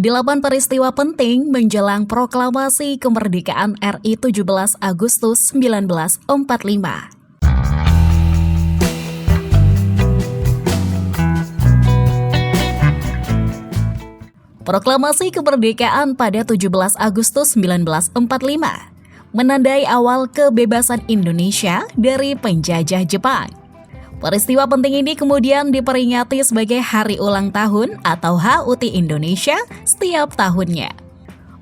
8 peristiwa penting menjelang proklamasi kemerdekaan RI 17 Agustus 1945. Proklamasi kemerdekaan pada 17 Agustus 1945 menandai awal kebebasan Indonesia dari penjajah Jepang. Peristiwa penting ini kemudian diperingati sebagai Hari Ulang Tahun atau HUT Indonesia setiap tahunnya.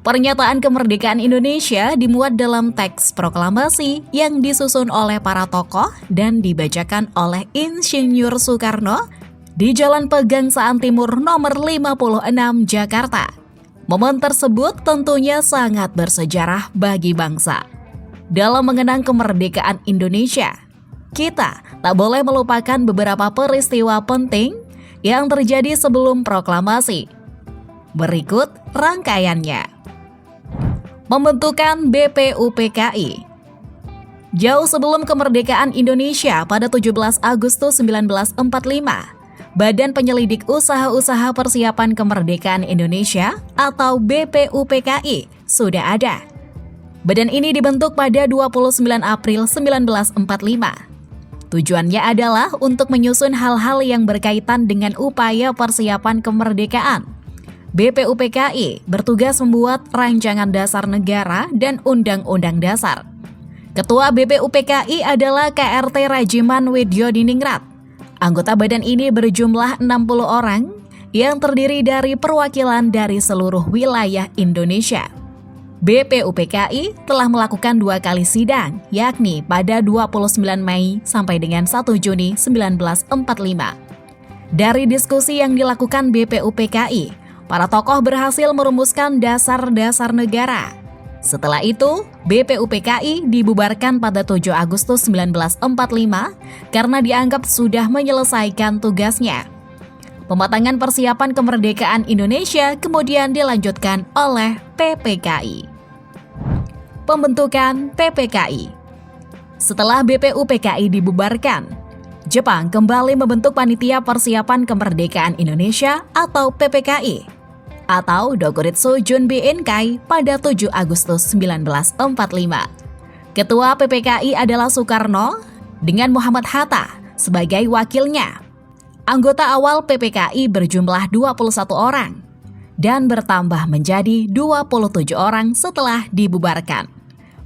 Pernyataan kemerdekaan Indonesia dimuat dalam teks proklamasi yang disusun oleh para tokoh dan dibacakan oleh Insinyur Soekarno di Jalan Pegangsaan Timur nomor 56 Jakarta. Momen tersebut tentunya sangat bersejarah bagi bangsa. Dalam mengenang kemerdekaan Indonesia, kita tak boleh melupakan beberapa peristiwa penting yang terjadi sebelum proklamasi. Berikut rangkaiannya. Pembentukan BPUPKI. Jauh sebelum kemerdekaan Indonesia pada 17 Agustus 1945, Badan Penyelidik Usaha-Usaha Persiapan Kemerdekaan Indonesia atau BPUPKI sudah ada. Badan ini dibentuk pada 29 April 1945. Tujuannya adalah untuk menyusun hal-hal yang berkaitan dengan upaya persiapan kemerdekaan. BPUPKI bertugas membuat rancangan dasar negara dan undang-undang dasar. Ketua BPUPKI adalah KRT Rajiman Widyodiningrat. Anggota badan ini berjumlah 60 orang yang terdiri dari perwakilan dari seluruh wilayah Indonesia. BPUPKI telah melakukan 2 kali sidang, yakni pada 29 Mei sampai dengan 1 Juni 1945. Dari diskusi yang dilakukan BPUPKI, para tokoh berhasil merumuskan dasar-dasar negara. Setelah itu, BPUPKI dibubarkan pada 7 Agustus 1945 karena dianggap sudah menyelesaikan tugasnya. Pematangan persiapan kemerdekaan Indonesia kemudian dilanjutkan oleh PPKI. Pembentukan PPKI. Setelah BPUPKI dibubarkan, Jepang kembali membentuk Panitia Persiapan Kemerdekaan Indonesia atau PPKI atau Dokuritsu Junbi Inkai pada 7 Agustus 1945. Ketua PPKI adalah Soekarno dengan Muhammad Hatta sebagai wakilnya. Anggota awal PPKI berjumlah 21 orang dan bertambah menjadi 27 orang setelah dibubarkan.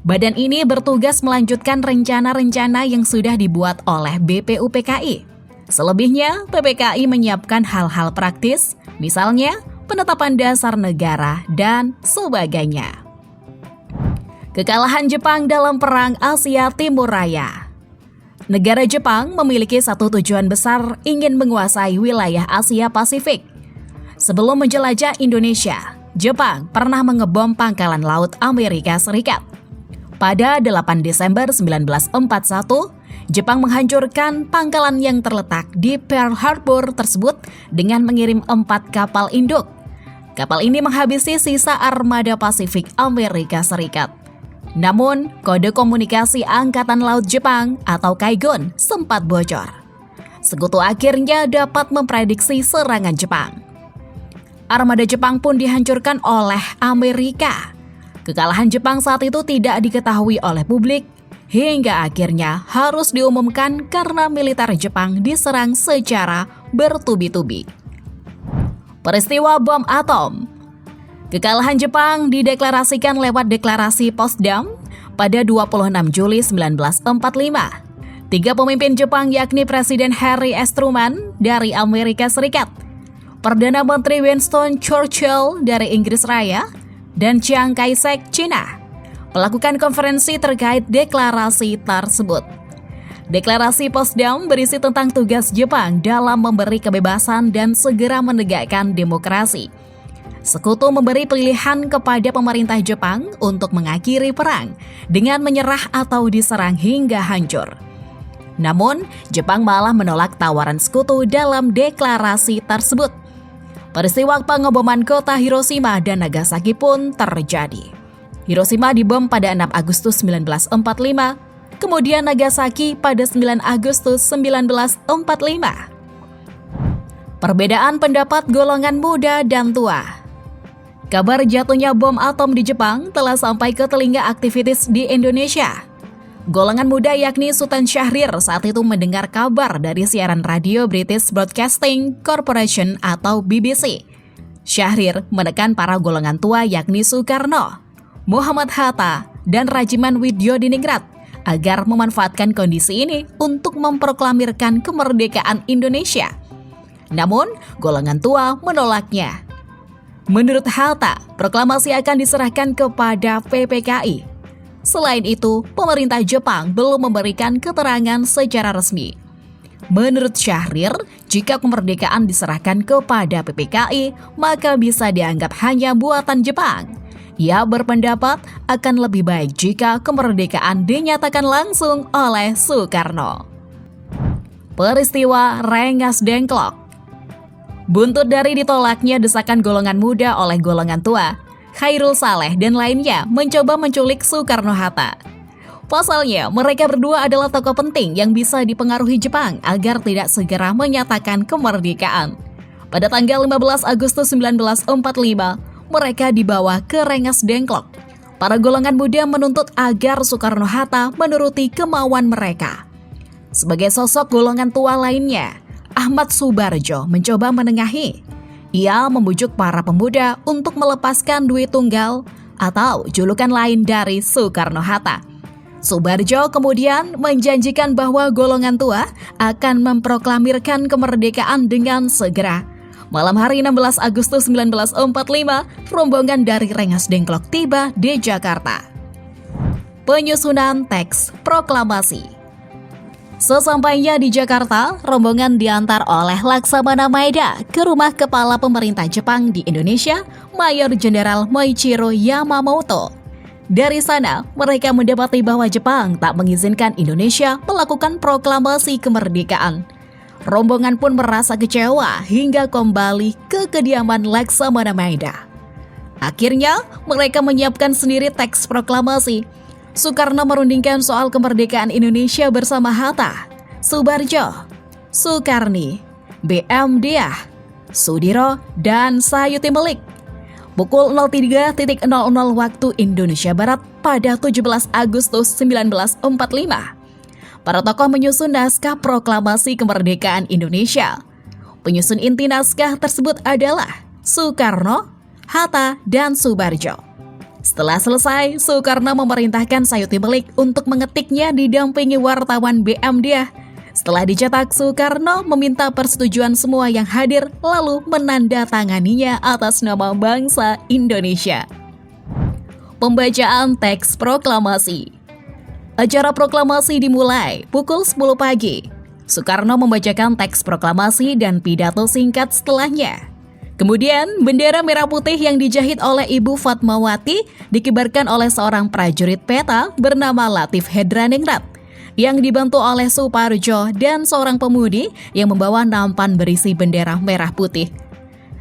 Badan ini bertugas melanjutkan rencana-rencana yang sudah dibuat oleh BPUPKI. Selebihnya, PPKI menyiapkan hal-hal praktis, misalnya penetapan dasar negara, dan sebagainya. Kekalahan Jepang dalam Perang Asia Timur Raya. Negara Jepang memiliki satu tujuan besar, ingin menguasai wilayah Asia Pasifik. Sebelum menjelajah Indonesia, Jepang pernah mengebom pangkalan laut Amerika Serikat. Pada 8 Desember 1941, Jepang menghancurkan pangkalan yang terletak di Pearl Harbor tersebut dengan mengirim 4 kapal induk. Kapal ini menghabisi sisa armada Pasifik Amerika Serikat. Namun, kode komunikasi Angkatan Laut Jepang atau Kaigon sempat bocor. Sekutu akhirnya dapat memprediksi serangan Jepang. Armada Jepang pun dihancurkan oleh Amerika. Kekalahan Jepang saat itu tidak diketahui oleh publik, hingga akhirnya harus diumumkan karena militer Jepang diserang secara bertubi-tubi. Peristiwa bom atom. Kekalahan Jepang dideklarasikan lewat deklarasi Potsdam pada 26 Juli 1945. 3 pemimpin Jepang yakni Presiden Harry S. Truman dari Amerika Serikat, Perdana Menteri Winston Churchill dari Inggris Raya, dan Chiang Kai-shek Cina melakukan konferensi terkait deklarasi tersebut. Deklarasi Potsdam berisi tentang tugas Jepang dalam memberi kebebasan dan segera menegakkan demokrasi. Sekutu memberi pilihan kepada pemerintah Jepang untuk mengakhiri perang dengan menyerah atau diserang hingga hancur. Namun, Jepang malah menolak tawaran sekutu dalam deklarasi tersebut. Peristiwa pengeboman kota Hiroshima dan Nagasaki pun terjadi. Hiroshima dibom pada 6 Agustus 1945, kemudian Nagasaki pada 9 Agustus 1945. Perbedaan pendapat golongan muda dan tua. Kabar jatuhnya bom atom di Jepang telah sampai ke telinga aktivis di Indonesia. Golongan muda yakni Sultan Syahrir saat itu mendengar kabar dari siaran radio British Broadcasting Corporation atau BBC. Syahrir menekan para golongan tua yakni Soekarno, Muhammad Hatta, dan Rajiman Widyodiningrat agar memanfaatkan kondisi ini untuk memproklamirkan kemerdekaan Indonesia. Namun, golongan tua menolaknya. Menurut Hatta, proklamasi akan diserahkan kepada PPKI. Selain itu, pemerintah Jepang belum memberikan keterangan secara resmi. Menurut Syahrir, jika kemerdekaan diserahkan kepada PPKI, maka bisa dianggap hanya buatan Jepang. Ia berpendapat akan lebih baik jika kemerdekaan dinyatakan langsung oleh Soekarno. Peristiwa Rengas Dengklok. Buntut dari ditolaknya desakan golongan muda oleh golongan tua, Khairul Saleh dan lainnya mencoba menculik Soekarno-Hatta. Pasalnya, mereka berdua adalah tokoh penting yang bisa dipengaruhi Jepang agar tidak segera menyatakan kemerdekaan. Pada tanggal 15 Agustus 1945, mereka dibawa ke Rengas Dengklok. Para golongan muda menuntut agar Soekarno-Hatta menuruti kemauan mereka. Sebagai sosok golongan tua lainnya, Ahmad Subarjo mencoba menengahi. Ia membujuk para pemuda untuk melepaskan duit tunggal atau julukan lain dari Soekarno-Hatta. Subarjo kemudian menjanjikan bahwa golongan tua akan memproklamirkan kemerdekaan dengan segera. Malam hari 16 Agustus 1945, rombongan dari Rengas Dengklok tiba di Jakarta. Penyusunan teks proklamasi. Sesampainya di Jakarta, rombongan diantar oleh Laksamana Maeda ke rumah Kepala Pemerintah Jepang di Indonesia, Mayor Jenderal Moichiro Yamamoto. Dari sana, mereka mendapati bahwa Jepang tak mengizinkan Indonesia melakukan proklamasi kemerdekaan. Rombongan pun merasa kecewa hingga kembali ke kediaman Laksamana Maeda. Akhirnya, mereka menyiapkan sendiri teks proklamasi. Soekarno merundingkan soal kemerdekaan Indonesia bersama Hatta, Subarjo, Soekarni, B.M. Diah, Sudiro, dan Sayuti Melik. Pukul 03.00 waktu Indonesia Barat pada 17 Agustus 1945. Para tokoh menyusun naskah proklamasi kemerdekaan Indonesia. Penyusun inti naskah tersebut adalah Soekarno, Hatta, dan Subarjo. Setelah selesai, Soekarno memerintahkan Sayuti Melik untuk mengetiknya didampingi wartawan B.M. Diah. Setelah dicetak, Soekarno meminta persetujuan semua yang hadir lalu menandatanganinya atas nama bangsa Indonesia. Pembacaan teks proklamasi. Acara proklamasi dimulai pukul 10 pagi. Soekarno membacakan teks proklamasi dan pidato singkat setelahnya. Kemudian, bendera merah putih yang dijahit oleh Ibu Fatmawati dikibarkan oleh seorang prajurit peta bernama Latif Hedraningrat yang dibantu oleh Suparjo dan seorang pemudi yang membawa nampan berisi bendera merah putih.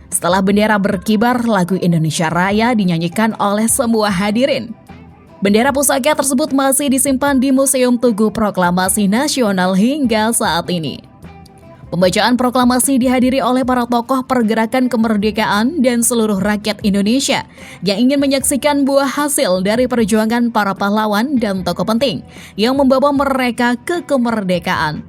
Setelah bendera berkibar, lagu Indonesia Raya dinyanyikan oleh semua hadirin. Bendera pusaka tersebut masih disimpan di Museum Tugu Proklamasi Nasional hingga saat ini. Pembacaan proklamasi dihadiri oleh para tokoh pergerakan kemerdekaan dan seluruh rakyat Indonesia yang ingin menyaksikan buah hasil dari perjuangan para pahlawan dan tokoh penting yang membawa mereka ke kemerdekaan.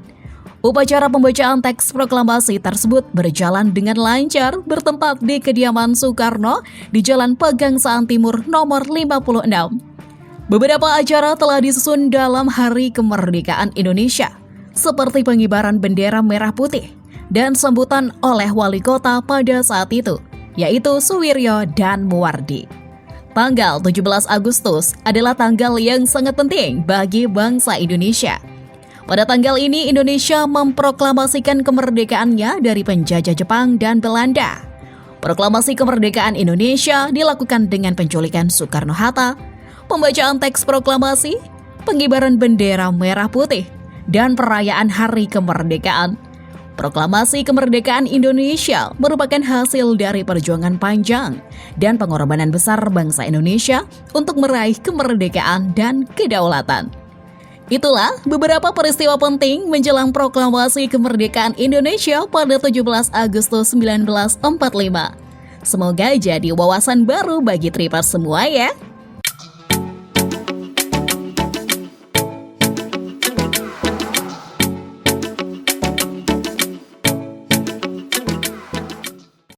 Upacara pembacaan teks proklamasi tersebut berjalan dengan lancar bertempat di kediaman Soekarno di Jalan Pegangsaan Timur nomor 56. Beberapa acara telah disusun dalam Hari Kemerdekaan Indonesia, seperti pengibaran bendera merah putih dan sambutan oleh wali kota pada saat itu, yaitu Suwiryo dan Muwardi. Tanggal 17 Agustus adalah tanggal yang sangat penting bagi bangsa Indonesia. Pada tanggal ini, Indonesia memproklamasikan kemerdekaannya dari penjajah Jepang dan Belanda. Proklamasi kemerdekaan Indonesia dilakukan dengan penculikan Soekarno-Hatta, pembacaan teks proklamasi, pengibaran bendera merah putih, dan perayaan Hari Kemerdekaan. Proklamasi kemerdekaan Indonesia merupakan hasil dari perjuangan panjang dan pengorbanan besar bangsa Indonesia untuk meraih kemerdekaan dan kedaulatan. Itulah beberapa peristiwa penting menjelang proklamasi kemerdekaan Indonesia pada 17 Agustus 1945. Semoga jadi wawasan baru bagi trippers semua ya.